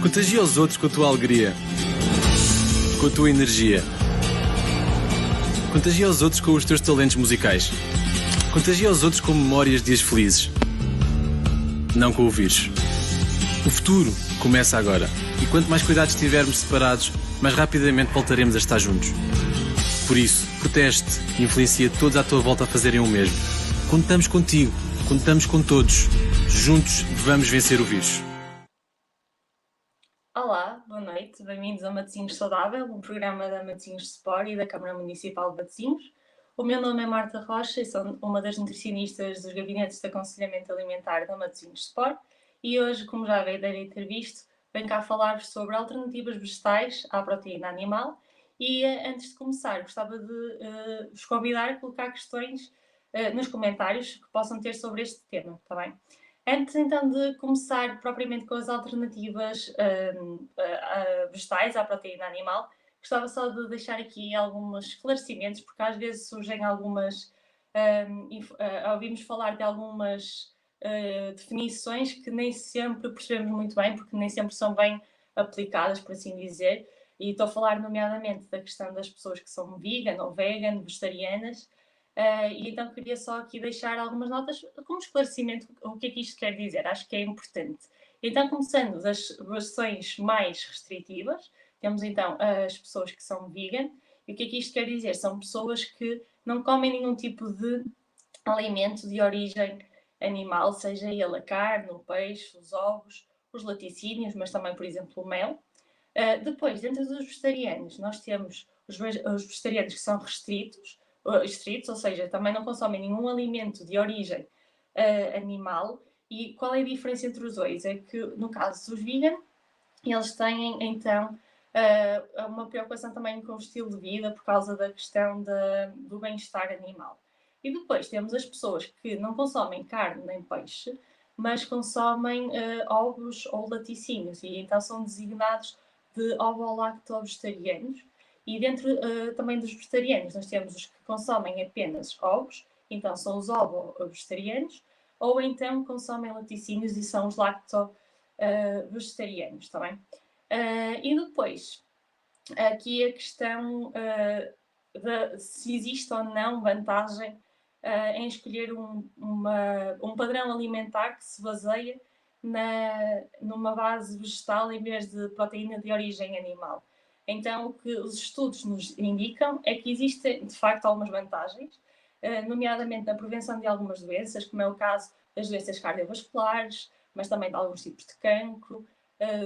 Contagia os outros com a tua alegria, com a tua energia. Contagia os outros com os teus talentos musicais. Contagia os outros com memórias de dias felizes. Não com o vírus. O futuro começa agora. E quanto mais cuidados tivermos separados, mais rapidamente voltaremos a estar juntos. Por isso, protege-te e influencia todos à tua volta a fazerem o mesmo. Contamos contigo. Contamos com todos. Juntos vamos vencer o vírus. Olá, boa noite. Bem-vindos a Matosinhos Saudável, um programa da Matosinhos Sport e da Câmara Municipal de Matosinhos. O meu nome é Marta Rocha e sou uma das nutricionistas dos gabinetes de aconselhamento alimentar da Matosinhos Sport e hoje, como já irei ter visto, venho cá falar-vos sobre alternativas vegetais à proteína animal e antes de começar gostava de vos convidar a colocar questões nos comentários que possam ter sobre este tema, está bem? Antes então de começar propriamente com as alternativas vegetais à proteína animal, gostava só de deixar aqui alguns esclarecimentos, porque às vezes surgem algumas... ouvimos falar de algumas definições que nem sempre percebemos muito bem, porque nem sempre são bem aplicadas, por assim dizer. E estou a falar nomeadamente da questão das pessoas que são vegan ou vegan, vegetarianas. E então queria só aqui deixar algumas notas como esclarecimento o que é que isto quer dizer, acho que é importante. Então, começando das versões mais restritivas, temos então as pessoas que são vegan, e o que é que isto quer dizer? São pessoas que não comem nenhum tipo de alimento de origem animal, seja ele a carne, o peixe, os ovos, os laticínios, mas também, por exemplo, o mel. Depois, dentro dos vegetarianos, nós temos os vegetarianos que são restritos, ou seja, também não consomem nenhum alimento de origem animal. E qual é a diferença entre os dois? É que, no caso dos vegan, eles têm, então, uma preocupação também com o estilo de vida por causa da questão do bem-estar animal. E depois temos as pessoas que não consomem carne nem peixe, mas consomem ovos ou laticínios, e então são designados de ovo-lacto-vegetarianos. E dentro também dos vegetarianos, nós temos os que consomem apenas ovos, então são os ovo-vegetarianos, ou então consomem laticínios e são os lacto-vegetarianos, tá bem? E depois, aqui a questão de se existe ou não vantagem em escolher um padrão alimentar que se baseia numa base vegetal em vez de proteína de origem animal. Então, o que os estudos nos indicam é que existem, de facto, algumas vantagens, nomeadamente na prevenção de algumas doenças, como é o caso das doenças cardiovasculares, mas também de alguns tipos de cancro,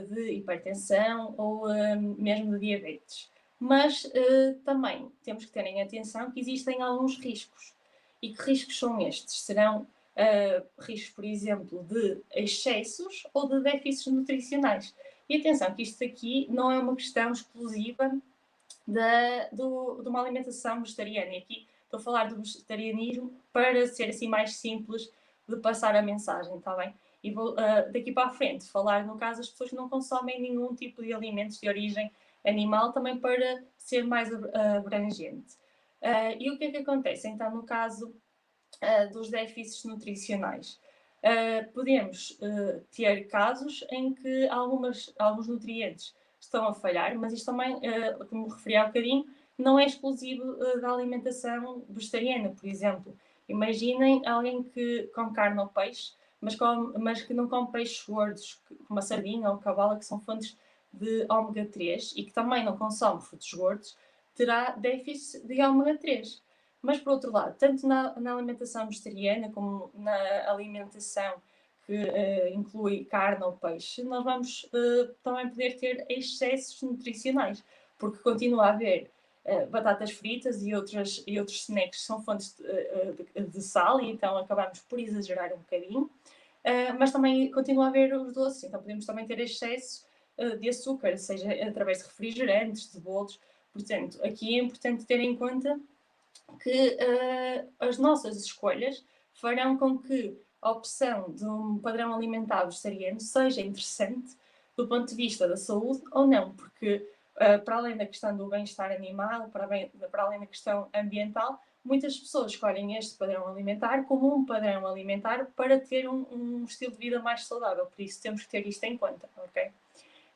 de hipertensão ou mesmo de diabetes. Mas também temos que ter em atenção que existem alguns riscos. E que riscos são estes? Serão riscos, por exemplo, de excessos ou de déficits nutricionais. E atenção que isto aqui não é uma questão exclusiva de uma alimentação vegetariana. E aqui estou a falar do vegetarianismo para ser assim mais simples de passar a mensagem, está bem? E vou daqui para a frente falar, no caso, das pessoas que não consomem nenhum tipo de alimentos de origem animal, também para ser mais abrangente. E o que é que acontece? Então, no caso dos déficits nutricionais, podemos ter casos em que alguns nutrientes estão a falhar, mas isto também, como referi há bocadinho, não é exclusivo da alimentação vegetariana. Por exemplo, imaginem alguém que come carne ou peixe, mas que não come peixes gordos, como a sardinha ou a cabala, que são fontes de ômega 3, e que também não consome frutos gordos, terá déficit de ômega 3. Mas, por outro lado, tanto na alimentação vegetariana como na alimentação que inclui carne ou peixe, nós vamos também poder ter excessos nutricionais, porque continua a haver batatas fritas e outros snacks que são fontes de sal, e então acabamos por exagerar um bocadinho. Mas também continua a haver os doces, então podemos também ter excesso de açúcar, seja através de refrigerantes, de bolos. Portanto, aqui é importante ter em conta que as nossas escolhas farão com que a opção de um padrão alimentar vegetariano seja interessante do ponto de vista da saúde ou não, porque para além da questão do bem-estar animal, para além da questão ambiental, muitas pessoas escolhem este padrão alimentar como um padrão alimentar para ter um estilo de vida mais saudável, por isso temos que ter isto em conta, ok?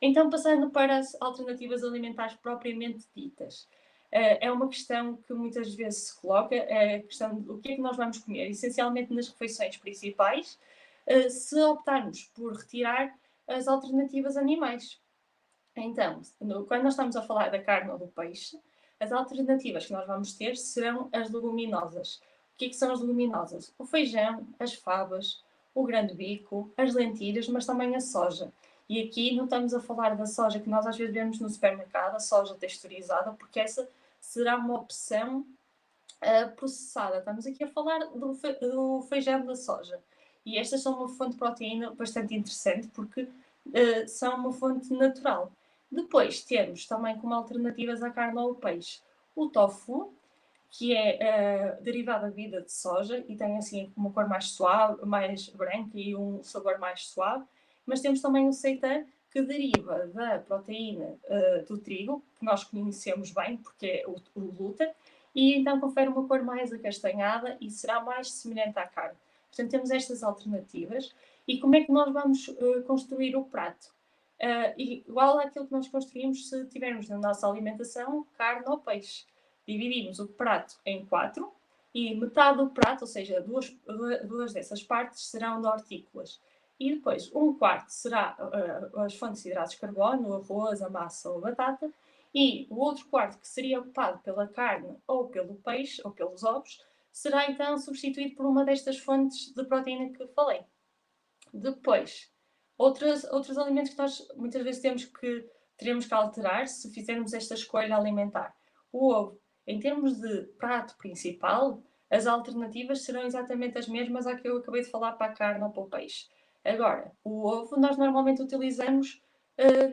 Então, passando para as alternativas alimentares propriamente ditas. É uma questão que muitas vezes se coloca, é a questão do que é que nós vamos comer, essencialmente nas refeições principais, se optarmos por retirar as alternativas animais. Então, quando nós estamos a falar da carne ou do peixe, as alternativas que nós vamos ter serão as leguminosas. O que é que são as leguminosas? O feijão, as favas, o grande bico, as lentilhas, mas também a soja. E aqui não estamos a falar da soja que nós às vezes vemos no supermercado, a soja texturizada, porque essa será uma opção processada. Estamos aqui a falar do feijão da soja. E estas são uma fonte de proteína bastante interessante porque são uma fonte natural. Depois temos também como alternativas à carne ou ao peixe o tofu, que é derivado da vida de soja e tem assim uma cor mais suave, mais branca e um sabor mais suave. Mas temos também o seitan, que deriva da proteína do trigo, que nós conhecemos bem, porque é o glúten, e então confere uma cor mais acastanhada e será mais semelhante à carne. Portanto, temos estas alternativas. E como é que nós vamos construir o prato? Igual àquilo que nós construímos se tivermos na nossa alimentação carne ou peixe. Dividimos o prato em 4 e metade do prato, ou seja, duas dessas partes, serão de hortícolas. E depois, um quarto será as fontes de hidratos de carbono, o arroz, a massa ou a batata, e o outro quarto, que seria ocupado pela carne ou pelo peixe ou pelos ovos, será então substituído por uma destas fontes de proteína que falei. Depois, outros alimentos que nós muitas vezes teremos que alterar se fizermos esta escolha alimentar. O ovo, em termos de prato principal, as alternativas serão exatamente as mesmas à que eu acabei de falar para a carne ou para o peixe. Agora, o ovo nós normalmente utilizamos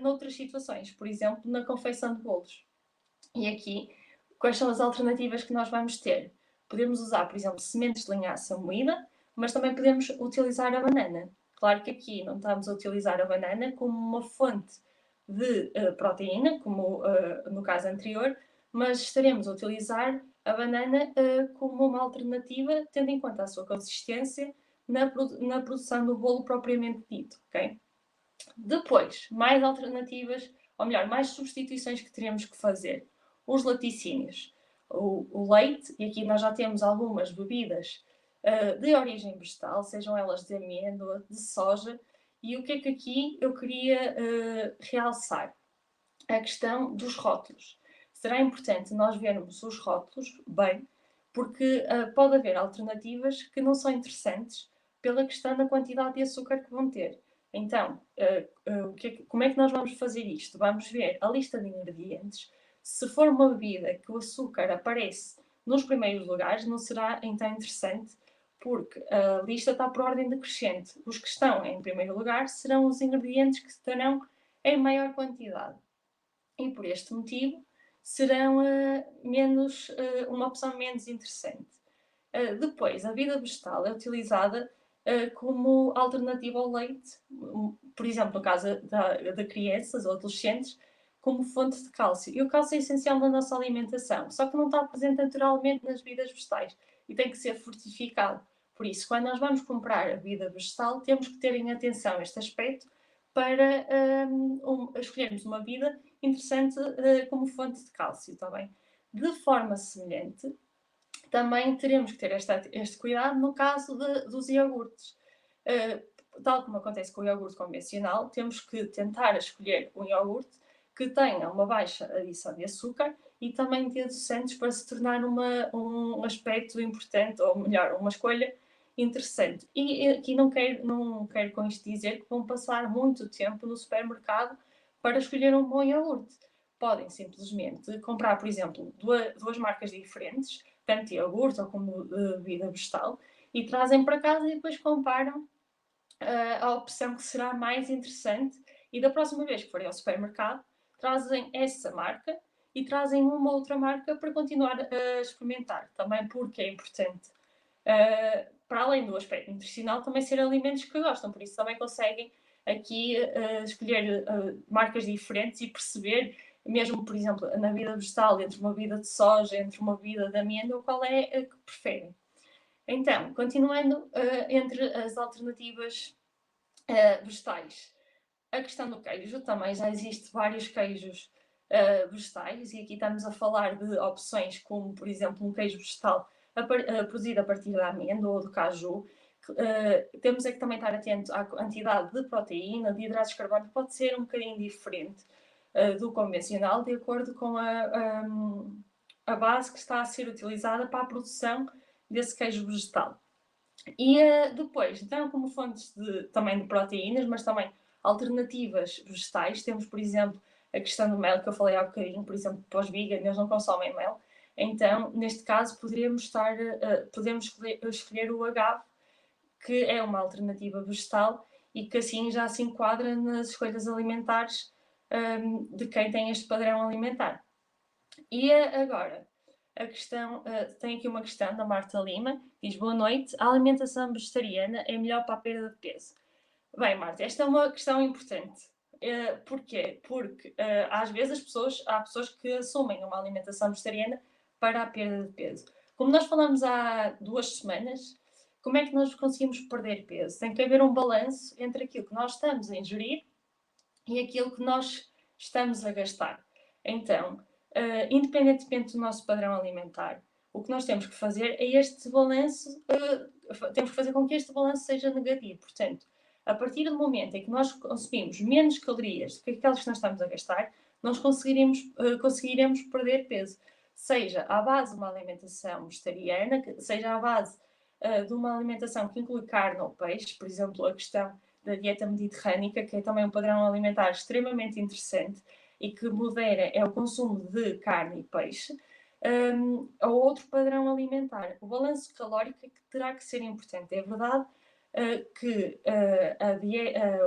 noutras situações, por exemplo, na confecção de bolos. E aqui, quais são as alternativas que nós vamos ter? Podemos usar, por exemplo, sementes de linhaça moída, mas também podemos utilizar a banana. Claro que aqui não estamos a utilizar a banana como uma fonte de proteína, como no caso anterior, mas estaremos a utilizar a banana como uma alternativa, tendo em conta a sua consistência na produção do bolo propriamente dito, ok? Depois, mais alternativas, ou melhor, mais substituições que teremos que fazer. Os laticínios, o leite, e aqui nós já temos algumas bebidas de origem vegetal, sejam elas de amêndoa, de soja, e o que é que aqui eu queria realçar? A questão dos rótulos. Será importante nós vermos os rótulos bem, porque pode haver alternativas que não são interessantes pela questão da quantidade de açúcar que vão ter. Então, como é que nós vamos fazer isto? Vamos ver a lista de ingredientes. Se for uma bebida que o açúcar aparece nos primeiros lugares, não será então interessante, porque a lista está por ordem decrescente. Os que estão em primeiro lugar serão os ingredientes que estarão em maior quantidade. E por este motivo serão uma opção menos interessante. Depois, a vida vegetal é utilizada como alternativa ao leite, por exemplo, no caso de crianças ou adolescentes, como fonte de cálcio. E o cálcio é essencial na nossa alimentação, só que não está presente naturalmente nas bebidas vegetais e tem que ser fortificado. Por isso, quando nós vamos comprar a bebida vegetal, temos que ter em atenção este aspecto para escolhermos uma bebida interessante como fonte de cálcio, está bem? De forma semelhante, também teremos que ter este cuidado no caso dos iogurtes. Tal como acontece com o iogurte convencional, temos que tentar escolher um iogurte que tenha uma baixa adição de açúcar e também de adoçantes para se tornar um aspecto importante, ou melhor, uma escolha interessante. E aqui não quero com isto dizer que vão passar muito tempo no supermercado para escolher um bom iogurte. Podem simplesmente comprar, por exemplo, duas marcas diferentes, tanto iogurte ou como bebida vegetal, e trazem para casa e depois comparam a opção que será mais interessante. E da próxima vez que forem ao supermercado, trazem essa marca e trazem uma outra marca para continuar a experimentar. Também porque é importante, para além do aspecto nutricional, também ser alimentos que gostam. Por isso também conseguem aqui escolher marcas diferentes e perceber, mesmo, por exemplo, na vida vegetal, entre uma bebida de soja, entre uma bebida de amêndoa, qual é a que preferem. Então, continuando entre as alternativas vegetais, a questão do queijo, também já existe vários queijos vegetais, e aqui estamos a falar de opções como, por exemplo, um queijo vegetal produzido a partir da amêndoa ou do caju. Temos é que também estar atento à quantidade de proteína, de hidratos de carbono, que pode ser um bocadinho diferente do convencional, de acordo com a base que está a ser utilizada para a produção desse queijo vegetal. E depois, então, como fontes também de proteínas, mas também alternativas vegetais, temos, por exemplo, a questão do mel, que eu falei há bocadinho, por exemplo, para os veganos, eles não consomem mel. Então, neste caso, podemos escolher o agave, que é uma alternativa vegetal e que assim já se enquadra nas escolhas alimentares de quem tem este padrão alimentar. E agora, a questão, tem aqui uma questão da Marta Lima, diz: boa noite, a alimentação vegetariana é melhor para a perda de peso? Bem, Marta, esta é uma questão importante. Porquê? Porque às vezes há pessoas que assumem uma alimentação vegetariana para a perda de peso. Como nós falamos há 2 semanas, como é que nós conseguimos perder peso? Tem que haver um balanço entre aquilo que nós estamos a ingerir e aquilo que nós estamos a gastar. Então, independentemente do nosso padrão alimentar, o que nós temos que fazer é este balanço, temos que fazer com que este balanço seja negativo. Portanto, a partir do momento em que nós consumimos menos calorias do que aquelas que nós estamos a gastar, nós conseguiremos perder peso. Seja à base de uma alimentação vegetariana, seja à base de uma alimentação que inclui carne ou peixe, por exemplo, a questão da dieta mediterrânica, que é também um padrão alimentar extremamente interessante e que modera o consumo de carne e peixe, ou outro padrão alimentar. O balanço calórico é que terá que ser importante. É verdade que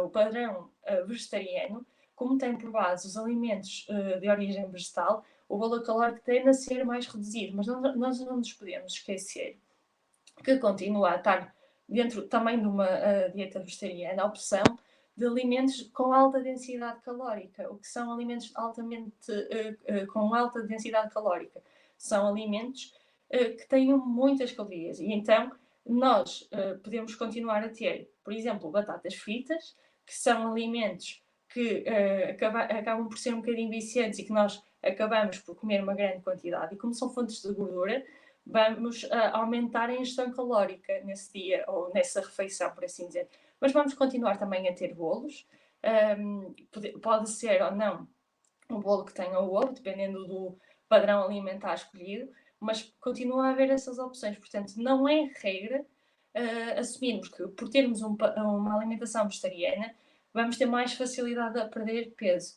o padrão vegetariano, como tem por base os alimentos de origem vegetal, o valor calórico tende a ser mais reduzido, mas nós não nos podemos esquecer que continua a estar dentro também de uma dieta vegetariana a opção de alimentos com alta densidade calórica. O que são alimentos com alta densidade calórica? São alimentos que têm muitas calorias. E então nós podemos continuar a ter, por exemplo, batatas fritas, que são alimentos que acabam por ser um bocadinho viciantes e que nós acabamos por comer uma grande quantidade. E como são fontes de gordura, vamos aumentar a ingestão calórica nesse dia ou nessa refeição, por assim dizer. Mas vamos continuar também a ter bolos. Pode ser ou não um bolo que tenha o ovo, dependendo do padrão alimentar escolhido, mas continua a haver essas opções. Portanto, não é regra assumirmos que por termos uma alimentação vegetariana vamos ter mais facilidade a perder peso.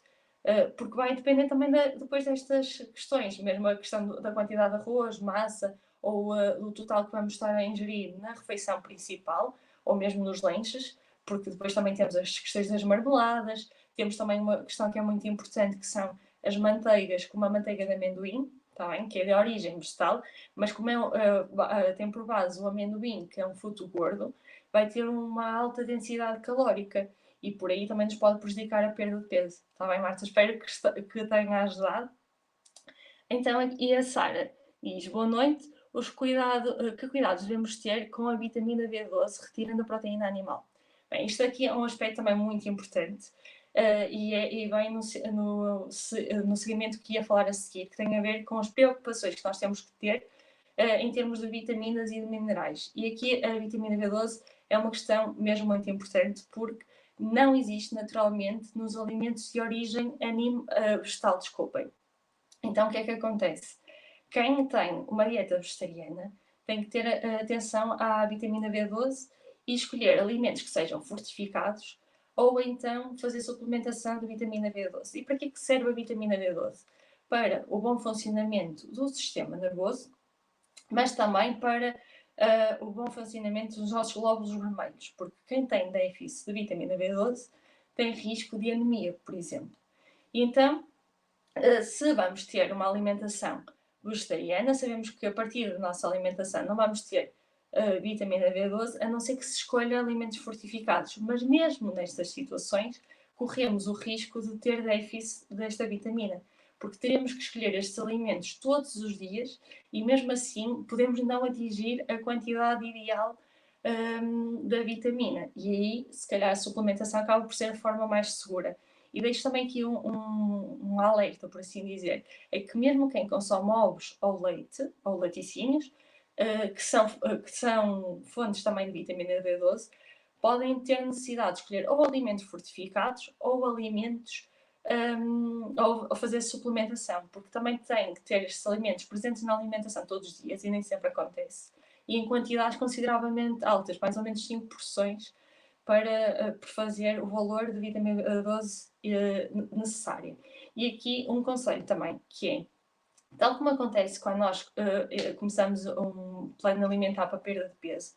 Porque vai depender também depois destas questões, mesmo a questão da quantidade de arroz, massa ou do total que vamos estar a ingerir na refeição principal ou mesmo nos lanches, porque depois também temos as questões das marmeladas, temos também uma questão que é muito importante, que são as manteigas, como a manteiga de amendoim, tá bem? Que é de origem vegetal, mas como tem por base o amendoim, que é um fruto gordo, vai ter uma alta densidade calórica e por aí também nos pode prejudicar a perda de peso. Está bem, Marta? Espero que tenha ajudado. Então, e a Sara diz: boa noite. Que cuidados devemos ter com a vitamina B12 retirando a proteína animal? Bem, isto aqui é um aspecto também muito importante e vem no seguimento que ia falar a seguir, que tem a ver com as preocupações que nós temos que ter em termos de vitaminas e de minerais. E aqui a vitamina B12 é uma questão mesmo muito importante, porque não existe naturalmente nos alimentos de origem vegetal, desculpem. Então, o que é que acontece? Quem tem uma dieta vegetariana tem que ter atenção à vitamina B12 e escolher alimentos que sejam fortificados ou então fazer suplementação de vitamina B12. E para que serve a vitamina B12? Para o bom funcionamento do sistema nervoso, mas também para o bom funcionamento dos nossos glóbulos vermelhos, porque quem tem déficit de vitamina B12 tem risco de anemia, por exemplo. E então, se vamos ter uma alimentação vegetariana, sabemos que a partir da nossa alimentação não vamos ter vitamina B12, a não ser que se escolha alimentos fortificados. Mas mesmo nestas situações, corremos o risco de ter déficit desta vitamina, porque teremos que escolher estes alimentos todos os dias e mesmo assim podemos não atingir a quantidade ideal da vitamina. E aí, se calhar, a suplementação acaba por ser a forma mais segura. E deixo também aqui um alerta, por assim dizer, é que mesmo quem consome ovos ou leite, ou laticínios, que são fontes também de vitamina B12, podem ter necessidade de escolher ou alimentos fortificados ou alimentos ou fazer suplementação, porque também têm que ter estes alimentos presentes na alimentação todos os dias e nem sempre acontece. E em quantidades consideravelmente altas, mais ou menos 5 porções, para fazer o valor de vitamina B12 necessária. E aqui um conselho também, que é, tal como acontece quando nós começamos um plano alimentar para perda de peso,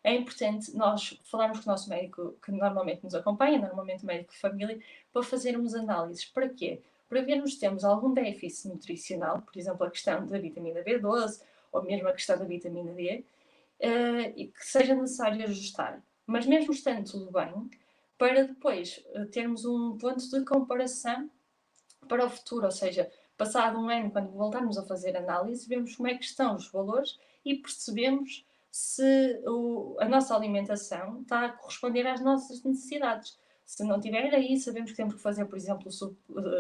é importante nós falarmos com o nosso médico, que normalmente nos acompanha, normalmente o médico de família, para fazermos análises. Para quê? Para vermos se temos algum déficit nutricional, por exemplo, a questão da vitamina B12 ou mesmo a questão da vitamina D, e que seja necessário ajustar. Mas mesmo estando tudo bem, para depois termos um ponto de comparação para o futuro, ou seja, passado um ano, quando voltarmos a fazer análise, vemos como é que estão os valores e percebemos se a nossa alimentação está a corresponder às nossas necessidades. Se não tiver, aí sabemos que temos que fazer, por exemplo,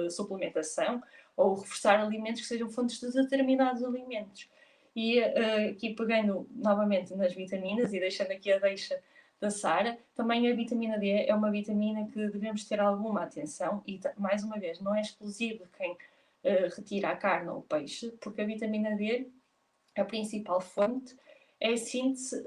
suplementação ou reforçar alimentos que sejam fontes de determinados alimentos. E aqui pegando novamente nas vitaminas e deixando aqui a deixa da Sara, também a vitamina D é uma vitamina que devemos ter alguma atenção e, mais uma vez, não é exclusivo de quem retira a carne ou o peixe, porque a vitamina D, a principal fonte, é a síntese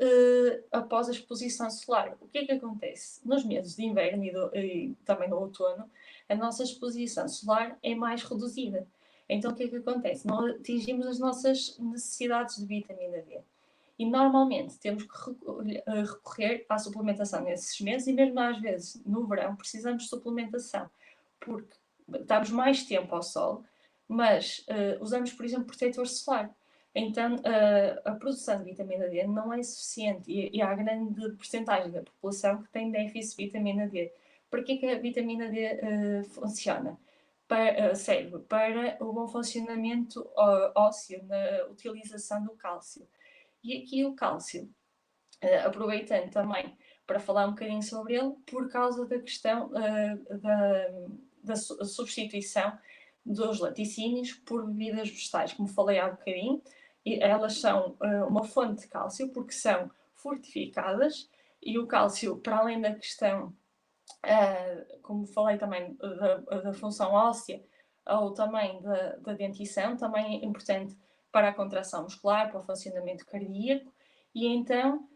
após a exposição solar. O que é que acontece? Nos meses de inverno e também no outono, a nossa exposição solar é mais reduzida. Então, o que é que acontece? Não atingimos as nossas necessidades de vitamina D. E normalmente temos que recorrer à suplementação nesses meses e mesmo às vezes no verão precisamos de suplementação, porque estamos mais tempo ao sol, mas usamos, por exemplo, protetor solar. Então, a produção de vitamina D não é suficiente e há grande porcentagem da população que tem déficit de vitamina D. Para que a vitamina D funciona? Serve para o bom funcionamento ósseo, na utilização do cálcio. E aqui o cálcio, aproveitando também para falar um bocadinho sobre ele, por causa da questão da substituição dos laticínios por bebidas vegetais, como falei há bocadinho, e elas são uma fonte de cálcio porque são fortificadas e o cálcio, para além da questão, como falei também, da função óssea ou também da dentição, também é importante para a contração muscular, para o funcionamento cardíaco, e então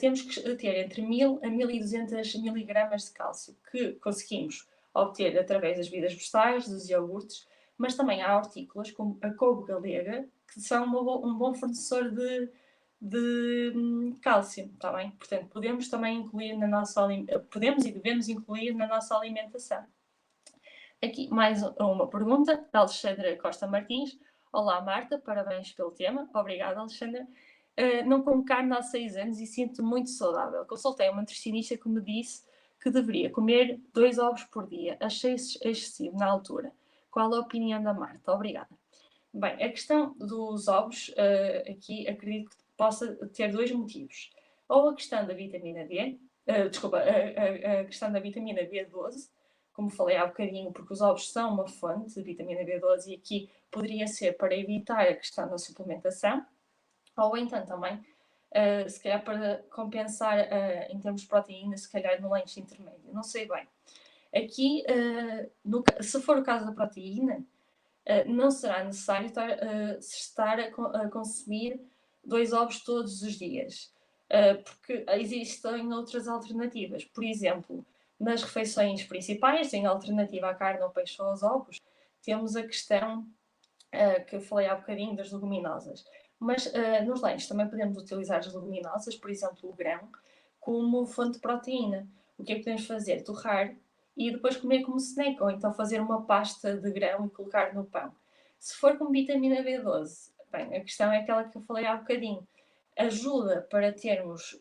temos que ter entre 1000 a 1200 miligramas de cálcio, que conseguimos obter através das bebidas vegetais, dos iogurtes, mas também há hortícolas como a couve galega, que são um bom fornecedor de cálcio, está bem? Portanto, podemos também incluir podemos e devemos incluir na nossa alimentação. Aqui mais uma pergunta da Alexandra Costa Martins. Olá, Marta, parabéns pelo tema. Obrigada, Alexandra. Não como carne há 6 anos e sinto-me muito saudável. Consultei uma nutricionista que me disse que deveria comer 2 ovos por dia. Achei excessivo na altura. Qual a opinião da Marta? Obrigada. Bem, a questão dos ovos, aqui acredito que possa ter 2 motivos. Ou a questão da vitamina D, a questão da vitamina B12, como falei há bocadinho, porque os ovos são uma fonte de vitamina B12 e aqui poderia ser para evitar a questão da suplementação, ou então também, se calhar para compensar em termos de proteína, se calhar no lanche intermédio, não sei bem. Aqui, se for o caso da proteína, não será necessário estar a consumir 2 ovos todos os dias, porque existem outras alternativas. Por exemplo, nas refeições principais, em alternativa à carne, ao peixe ou aos ovos, temos a questão que eu falei há bocadinho das leguminosas. Mas nos lanches também podemos utilizar as leguminosas, por exemplo, o grão, como fonte de proteína. O que é que podemos fazer? Torrar e depois comer como snack, ou então fazer uma pasta de grão e colocar no pão. Se for com vitamina B12, bem, a questão é aquela que eu falei há bocadinho. Ajuda para termos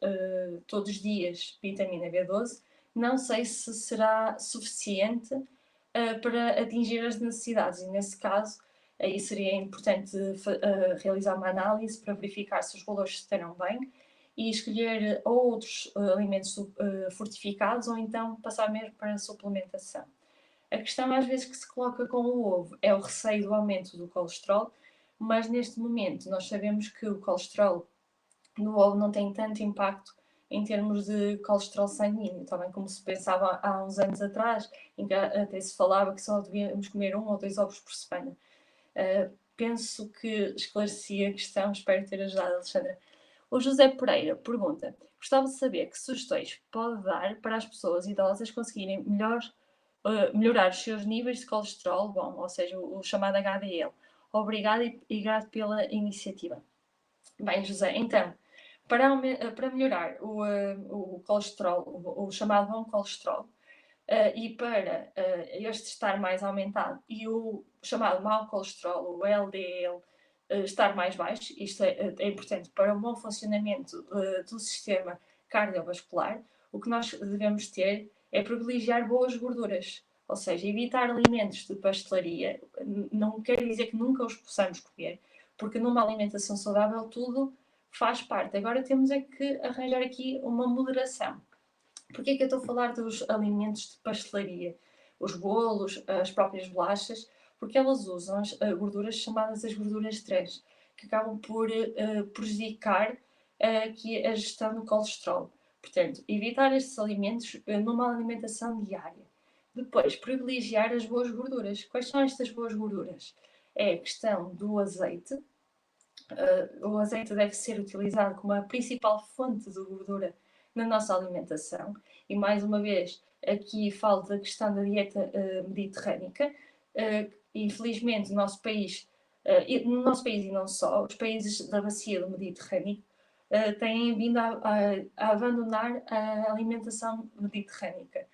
todos os dias vitamina B12, não sei se será suficiente para atingir as necessidades. E nesse caso, aí seria importante realizar uma análise para verificar se os valores estarão bem e escolher outros alimentos fortificados ou então passar mesmo para a suplementação. A questão às vezes que se coloca com o ovo é o receio do aumento do colesterol, mas neste momento nós sabemos que o colesterol no ovo não tem tanto impacto em termos de colesterol sanguíneo, também como se pensava há uns anos atrás, em que até se falava que só devíamos comer 1 ou 2 ovos por semana. Penso que esclareci a questão, espero ter ajudado, Alexandra. O José Pereira pergunta: gostava de saber que sugestões pode dar para as pessoas idosas conseguirem melhorar os seus níveis de colesterol bom, ou seja, o chamado HDL. Obrigada e grato pela iniciativa. Bem, José, então, para melhorar o colesterol, o chamado bom colesterol, e para este estar mais aumentado e o chamado mau colesterol, o LDL, estar mais baixo, isto é importante para o bom funcionamento do sistema cardiovascular, o que nós devemos ter é privilegiar boas gorduras, ou seja, evitar alimentos de pastelaria. Não quer dizer que nunca os possamos comer, porque numa alimentação saudável tudo faz parte. Agora temos é que arranjar aqui uma moderação. Porquê é que eu estou a falar dos alimentos de pastelaria? Os bolos, as próprias bolachas, porque elas usam as gorduras chamadas as gorduras trans, que acabam por prejudicar aqui a gestão do colesterol. Portanto, evitar estes alimentos numa alimentação diária. Depois, privilegiar as boas gorduras. Quais são estas boas gorduras? É a questão do azeite. O azeite deve ser utilizado como a principal fonte de gordura na nossa alimentação. E mais uma vez, aqui falo da questão da dieta mediterrânica. Infelizmente, no nosso país e não só, os países da bacia do Mediterrâneo têm vindo a abandonar a alimentação mediterrânica.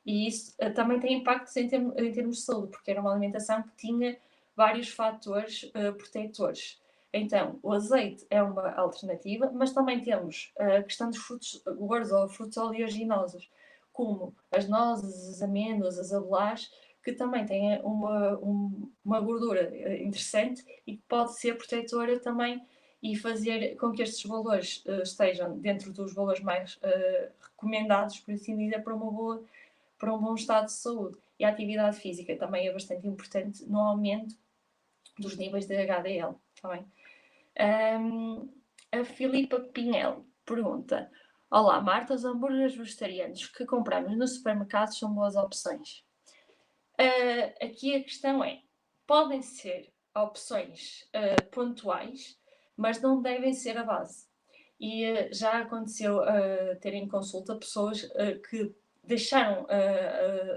E isso também tem impactos em termos de saúde, porque era uma alimentação que tinha vários fatores protetores. Então, o azeite é uma alternativa, mas também temos a questão dos frutos gordos ou frutos oleaginosos, como as nozes, as amêndoas, as avelãs, que também têm uma gordura interessante e que pode ser protetora também e fazer com que estes valores estejam dentro dos valores mais recomendados, por assim dizer, para um bom estado de saúde. E a atividade física também é bastante importante no aumento dos níveis de HDL. Tá bem? A Filipa Pinhel pergunta: olá Marta, os hambúrgueres vegetarianos que compramos no supermercado são boas opções? Aqui a questão é, podem ser opções pontuais, mas não devem ser a base. E já aconteceu terem consulta pessoas que deixaram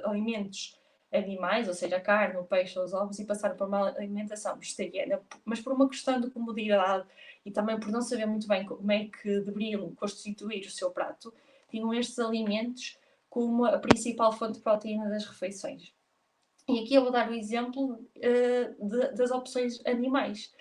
alimentos animais, ou seja, a carne, o peixe, os ovos, e passaram para uma alimentação vegetariana, mas por uma questão de comodidade e também por não saber muito bem como é que deveriam constituir o seu prato, tinham estes alimentos como a principal fonte de proteína das refeições. E aqui eu vou dar o exemplo das opções animais.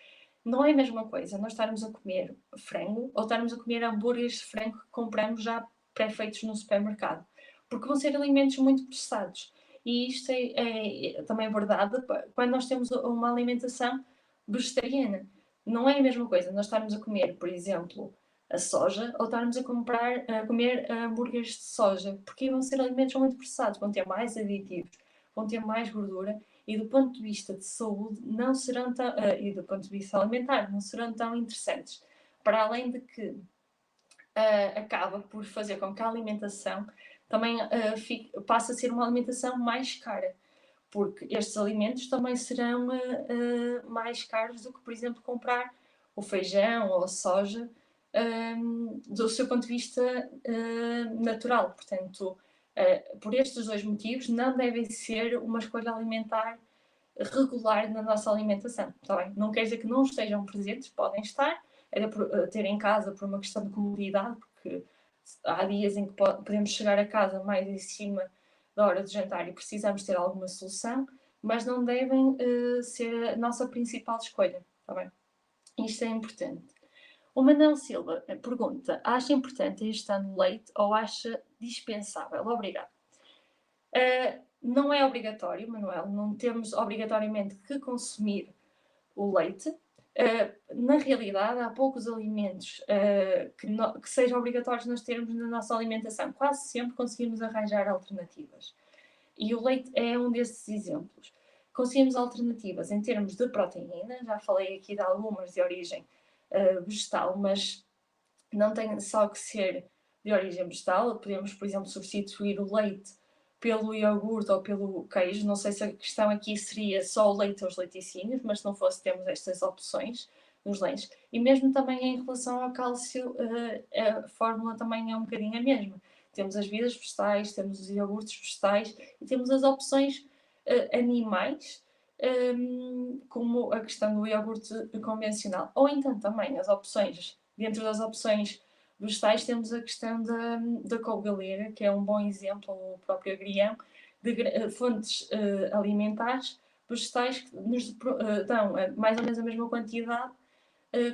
Não é a mesma coisa nós estarmos a comer frango ou estarmos a comer hambúrgueres de frango que compramos já pré-feitos no supermercado, porque vão ser alimentos muito processados. E isto é também verdade quando nós temos uma alimentação vegetariana. Não é a mesma coisa nós estarmos a comer, por exemplo, a soja ou estarmos a comer hambúrgueres de soja, porque vão ser alimentos muito processados, vão ter mais aditivos, vão ter mais gordura e do ponto de vista de saúde não serão tão, e do ponto de vista alimentar não serão tão interessantes. Para além de que acaba por fazer com que a alimentação também passe a ser uma alimentação mais cara, porque estes alimentos também serão mais caros do que, por exemplo, comprar o feijão ou a soja do seu ponto de vista natural. Portanto, por estes dois motivos, não devem ser uma escolha alimentar regular na nossa alimentação. Tá bem? Não quer dizer que não estejam presentes, podem estar, era ter em casa por uma questão de comodidade, porque há dias em que podemos chegar a casa mais em cima da hora de jantar e precisamos ter alguma solução, mas não devem ser a nossa principal escolha. Tá bem? Isto é importante. O Manuel Silva pergunta: acha importante a ingestão de leite ou acha dispensável? Obrigado. Não é obrigatório, Manuel, não temos obrigatoriamente que consumir o leite, Na realidade, há poucos alimentos que sejam obrigatórios nós termos na nossa alimentação. Quase sempre conseguimos arranjar alternativas. E o leite é um desses exemplos. Conseguimos alternativas em termos de proteína, já falei aqui de algumas de origem vegetal, mas não tem só que ser de origem vegetal. Podemos, por exemplo, substituir o leite pelo iogurte ou pelo queijo. Não sei se a questão aqui seria só o leite ou os laticínios, mas se não fosse, temos estas opções nos leites. E mesmo também em relação ao cálcio, a fórmula também é um bocadinho a mesma. Temos as vidas vegetais, temos os iogurtes vegetais e temos as opções animais, como a questão do iogurte convencional. Ou então também as opções, dentro das opções vegetais, temos a questão da couve-galera, que é um bom exemplo, o próprio agrião, de fontes alimentares vegetais que nos dão mais ou menos a mesma quantidade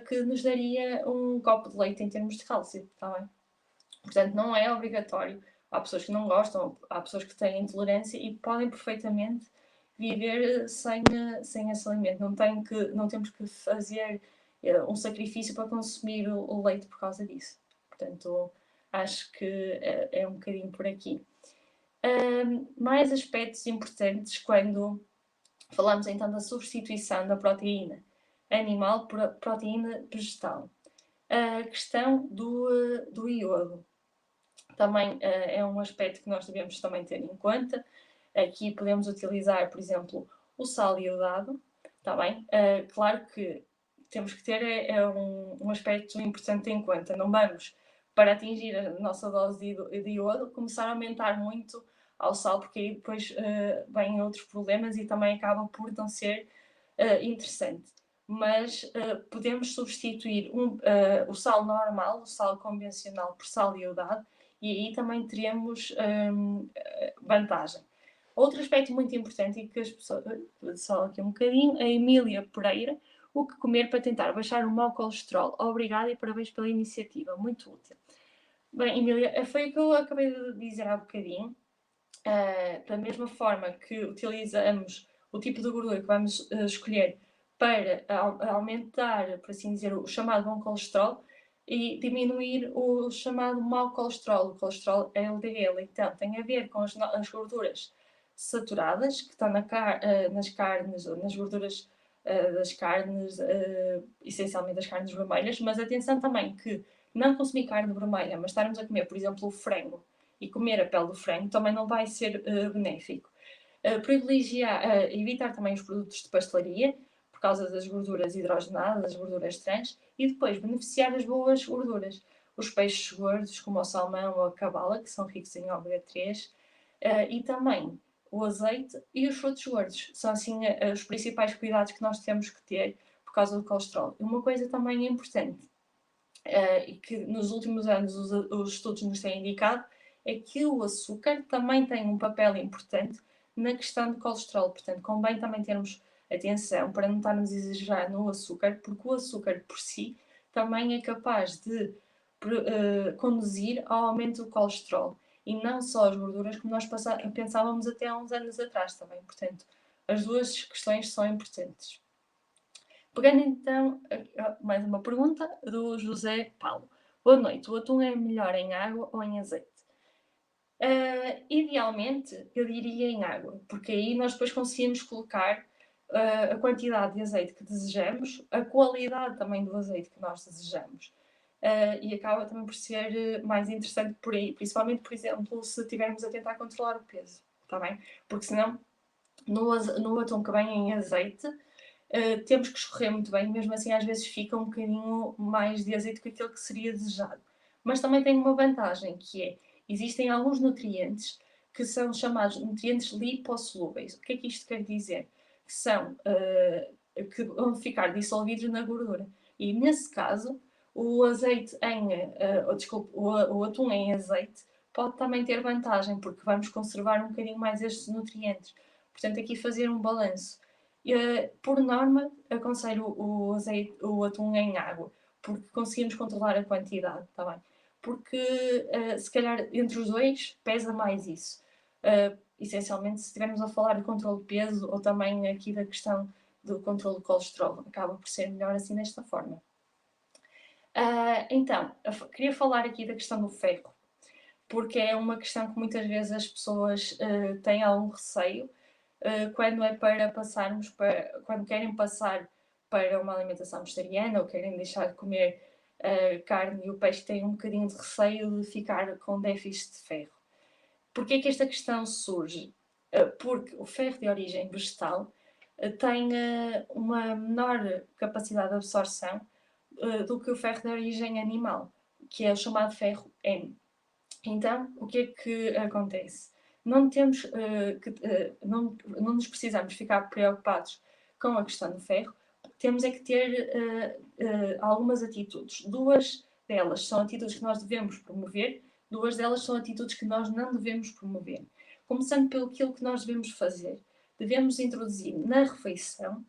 que nos daria um copo de leite em termos de cálcio, está bem? Portanto, não é obrigatório. Há pessoas que não gostam, há pessoas que têm intolerância e podem perfeitamente viver sem esse alimento. Não temos que fazer um sacrifício para consumir o leite por causa disso. Portanto, acho que é um bocadinho por aqui. Mais aspectos importantes quando falamos então da substituição da proteína animal por proteína vegetal. A questão do iodo também é um aspecto que nós devemos também ter em conta. Aqui podemos utilizar, por exemplo, o sal iodado, está bem? Claro que temos que ter um aspecto importante em conta. Não vamos, para atingir a nossa dose de iodo, começar a aumentar muito ao sal, porque aí depois vêm outros problemas e também acaba por não ser interessante. Mas podemos substituir o sal normal, o sal convencional, por sal iodado, e aí também teremos vantagem. Outro aspecto muito importante e que as pessoas, só aqui um bocadinho, a Emília Pereira, o que comer para tentar baixar o mau colesterol. Obrigada e parabéns pela iniciativa, muito útil. Bem, Emília, foi o que eu acabei de dizer há bocadinho. Da mesma forma que utilizamos o tipo de gordura que vamos escolher para aumentar, por assim dizer, o chamado bom colesterol e diminuir o chamado mau colesterol, o colesterol LDL. Então, tem a ver com as gorduras saturadas, que estão nas carnes, ou nas gorduras das carnes, essencialmente das carnes vermelhas, mas atenção também que não consumir carne vermelha, mas estarmos a comer, por exemplo, o frango e comer a pele do frango também não vai ser benéfico. Evitar também os produtos de pastelaria, por causa das gorduras hidrogenadas, das gorduras trans, e depois beneficiar das boas gorduras. Os peixes gordos, como o salmão ou a cabala, que são ricos em ômega 3, e também o azeite e os frutos gordos. São assim os principais cuidados que nós temos que ter por causa do colesterol. E uma coisa também importante, e que nos últimos anos os estudos nos têm indicado, é que o açúcar também tem um papel importante na questão do colesterol. Portanto, convém também termos atenção para não estarmos a exagerar no açúcar, porque o açúcar por si também é capaz de conduzir ao aumento do colesterol. E não só as gorduras, como nós pensávamos até há uns anos atrás também. Portanto, as duas questões são importantes. Pegando então, mais uma pergunta do José Paulo. Boa noite, o atum é melhor em água ou em azeite? Idealmente, eu diria em água, porque aí nós depois conseguimos colocar a quantidade de azeite que desejamos, a qualidade também do azeite que nós desejamos. E acaba também por ser mais interessante por aí, principalmente, por exemplo, se estivermos a tentar controlar o peso, está bem? Porque senão, no atum que vem em azeite, temos que escorrer muito bem, mesmo assim às vezes fica um bocadinho mais de azeite que aquilo que seria desejado. Mas também tem uma vantagem, que é, existem alguns nutrientes que são chamados nutrientes lipossolúveis. O que é que isto quer dizer? Que são, que vão ficar dissolvidos na gordura. E nesse caso, o azeite o atum em azeite pode também ter vantagem, porque vamos conservar um bocadinho mais estes nutrientes. Portanto, aqui fazer um balanço. Por norma, aconselho o atum em água, porque conseguimos controlar a quantidade, está bem? Porque, se calhar, entre os dois, pesa mais isso. Essencialmente, se estivermos a falar de controle de peso, ou também aqui da questão do controle do colesterol. Acaba por ser melhor assim desta forma. Então, queria falar aqui da questão do ferro, porque é uma questão que muitas vezes as pessoas têm algum receio quando é para passarmos quando querem passar para uma alimentação vegetariana ou querem deixar de comer carne e o peixe, têm um bocadinho de receio de ficar com déficit de ferro. Porquê que esta questão surge? Porque o ferro de origem vegetal tem uma menor capacidade de absorção do que o ferro de origem animal, que é o chamado ferro M. Então, o que é que acontece? Não temos não nos precisamos ficar preocupados com a questão do ferro, temos é que ter algumas atitudes. Duas delas são atitudes que nós devemos promover, duas delas são atitudes que nós não devemos promover. Começando pelo que nós devemos fazer. Devemos introduzir na refeição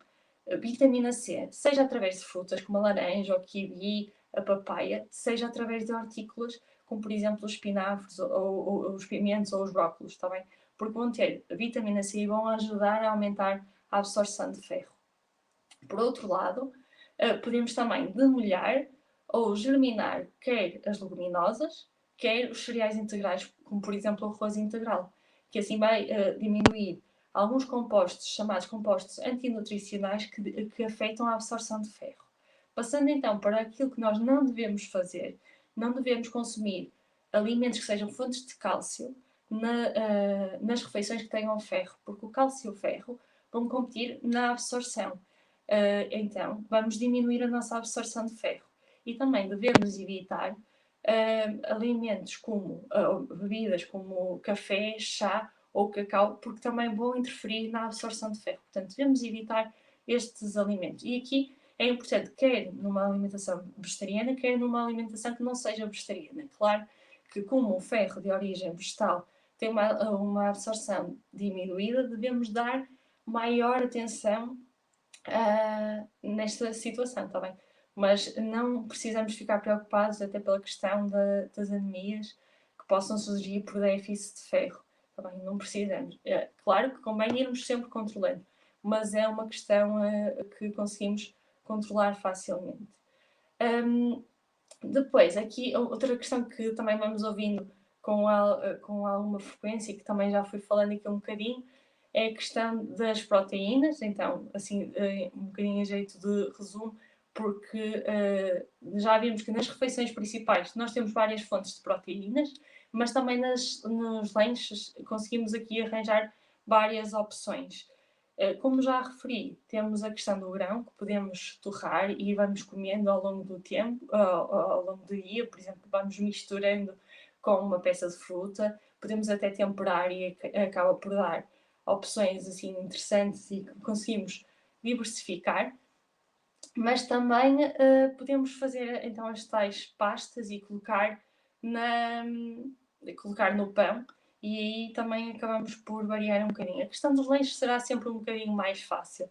vitamina C, seja através de frutas como a laranja, o kiwi, a papaya, seja através de hortícolas, como por exemplo os espinafres, ou os pimentos ou os brócolos, está bem? Porque vão ter vitamina C e vão ajudar a aumentar a absorção de ferro. Por outro lado, podemos também demolhar ou germinar quer as leguminosas, quer os cereais integrais, como por exemplo o arroz integral, que assim vai diminuir alguns compostos, chamados compostos antinutricionais, que afetam a absorção de ferro. Passando então para aquilo que nós não devemos fazer, não devemos consumir alimentos que sejam fontes de cálcio nas refeições que tenham ferro, porque o cálcio e o ferro vão competir na absorção. Então, vamos diminuir a nossa absorção de ferro. E também devemos evitar alimentos como bebidas como café, chá ou cacau, porque também vão interferir na absorção de ferro. Portanto, devemos evitar estes alimentos. E aqui é importante, quer numa alimentação vegetariana, quer numa alimentação que não seja vegetariana. Claro que como o ferro de origem vegetal tem uma absorção diminuída, devemos dar maior atenção nesta situação, está bem? Mas não precisamos ficar preocupados até pela questão das anemias que possam surgir por déficit de ferro, está bem? Não precisamos. Claro que convém irmos sempre controlando, mas é uma questão que conseguimos controlar facilmente. Depois, aqui outra questão que também vamos ouvindo com alguma frequência, que também já fui falando aqui um bocadinho, é a questão das proteínas. Então, assim, um bocadinho a jeito de resumo, porque já vimos que nas refeições principais nós temos várias fontes de proteínas, mas também nos lanches conseguimos aqui arranjar várias opções. Como já referi, temos a questão do grão, que podemos torrar e vamos comendo ao longo do tempo, ao longo do dia, por exemplo, vamos misturando com uma peça de fruta, podemos até temperar e acaba por dar opções assim interessantes e que conseguimos diversificar, mas também podemos fazer então as tais pastas e colocar no pão, e aí também acabamos por variar um bocadinho. A questão dos lanches será sempre um bocadinho mais fácil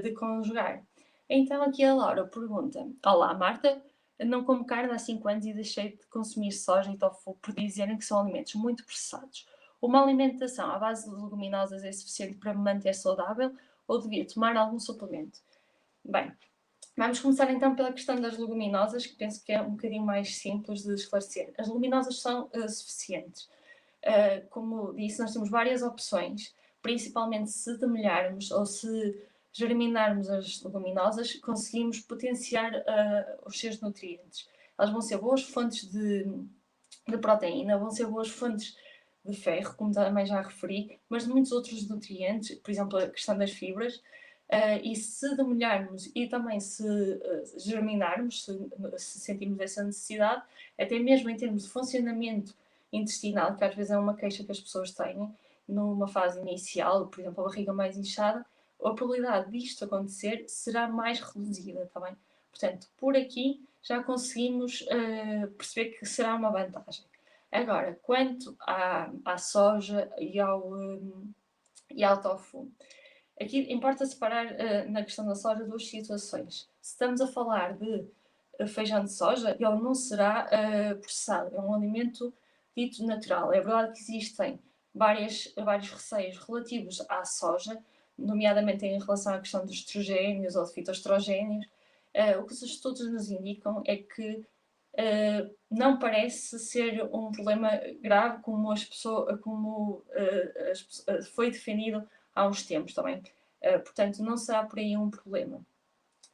de conjugar. Então aqui a Laura pergunta: olá Marta, não como carne há 5 anos e deixei de consumir soja e tofu por dizerem que são alimentos muito processados. Uma alimentação à base de leguminosas é suficiente para me manter saudável ou devia tomar algum suplemento? Bem, vamos começar então pela questão das leguminosas, que penso que é um bocadinho mais simples de esclarecer. As leguminosas são suficientes. Como disse, nós temos várias opções, principalmente se demolharmos ou se germinarmos as leguminosas, conseguimos potenciar os seus nutrientes. Elas vão ser boas fontes de proteína, vão ser boas fontes de ferro, como também já referi, mas de muitos outros nutrientes, por exemplo, a questão das fibras. E se demolharmos e também se germinarmos, se sentirmos essa necessidade, até mesmo em termos de funcionamento intestinal, que às vezes é uma queixa que as pessoas têm numa fase inicial, por exemplo, a barriga mais inchada, a probabilidade disto acontecer será mais reduzida, está bem? Portanto, por aqui já conseguimos perceber que será uma vantagem. Agora, quanto à soja e ao tofu, aqui importa separar na questão da soja duas situações. Se estamos a falar de feijão de soja, ele não será processado, é um alimento dito natural. É verdade que existem vários receios relativos à soja, nomeadamente em relação à questão dos estrogénios ou de fitoestrogénios, o que os estudos nos indicam é que não parece ser um problema grave como, foi definido há uns tempos também. Portanto, não será por aí um problema.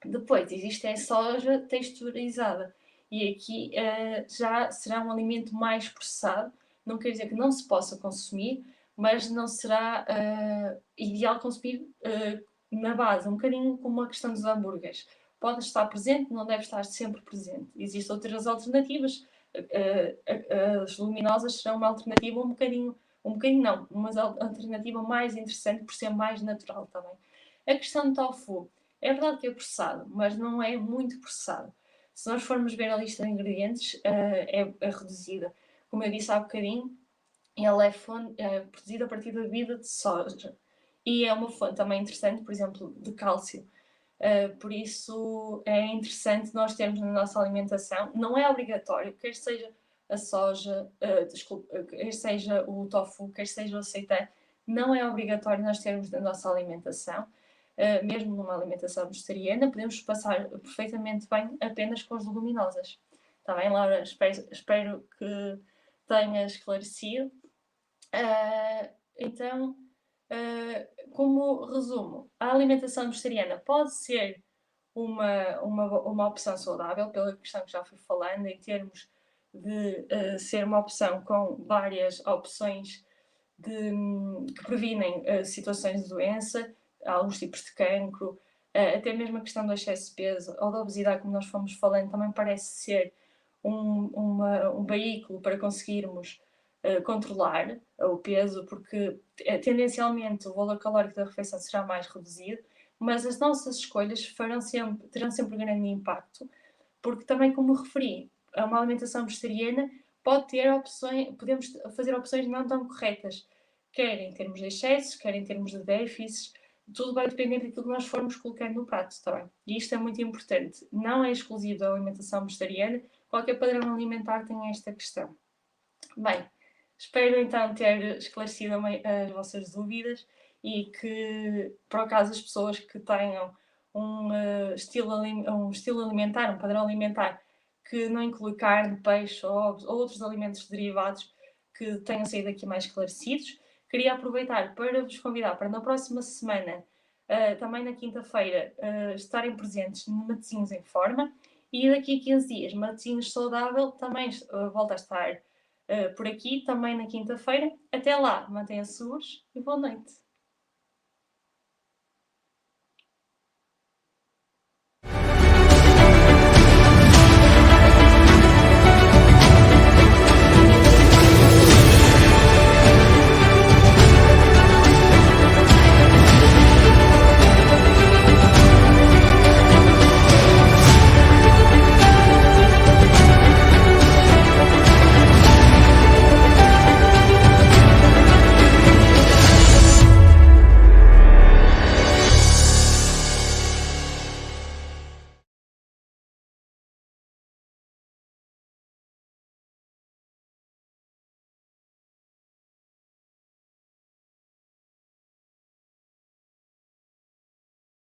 Depois, existe a soja texturizada. E aqui já será um alimento mais processado. Não quer dizer que não se possa consumir, mas não será ideal consumir na base, um bocadinho como a questão dos hambúrgueres. Pode estar presente, não deve estar sempre presente. Existem outras alternativas. As luminosas serão uma alternativa um bocadinho não, uma alternativa mais interessante por ser mais natural também. A questão do tofu, é verdade que é processado, mas não é muito processado. Se nós formos ver a lista de ingredientes, é reduzida. Como eu disse há bocadinho, ele é produzido a partir da vida de soja. E é uma fonte também interessante, por exemplo, de cálcio. Por isso é interessante nós termos na nossa alimentação. Não é obrigatório, quer seja a soja, quer seja o tofu, quer seja o aceitã, não é obrigatório nós termos na nossa alimentação. Mesmo numa alimentação vegetariana, podemos passar perfeitamente bem apenas com as leguminosas. Está bem, Laura? Espero que tenha esclarecido. Então, como resumo, a alimentação vegetariana pode ser uma opção saudável, pela questão que já fui falando, em termos de ser uma opção com várias opções que previnem situações de doença, alguns tipos de cancro, até mesmo a questão do excesso de peso ou da obesidade, como nós fomos falando, também parece ser um veículo para conseguirmos controlar o peso, porque tendencialmente o valor calórico da refeição será mais reduzido, mas as nossas escolhas terão sempre um grande impacto, porque também, como referi, uma alimentação vegetariana pode ter opções, podemos fazer opções não tão corretas, quer em termos de excessos, quer em termos de déficits, tudo vai depender daquilo que nós formos colocando no prato, está bem? E isto é muito importante, não é exclusivo da alimentação vegetariana, qualquer padrão alimentar tem esta questão. Bem, espero então ter esclarecido as vossas dúvidas e que, por acaso, as pessoas que tenham um estilo alimentar, um padrão alimentar que não inclui carne, peixe ou ovos ou outros alimentos derivados, que tenham saído aqui mais esclarecidos. Queria aproveitar para vos convidar para na próxima semana, também na quinta-feira, estarem presentes no Matosinhos em Forma, e daqui a 15 dias, Matosinhos Saudável também volta a estar por aqui, também na quinta-feira. Até lá, mantenham-se seguros e boa noite.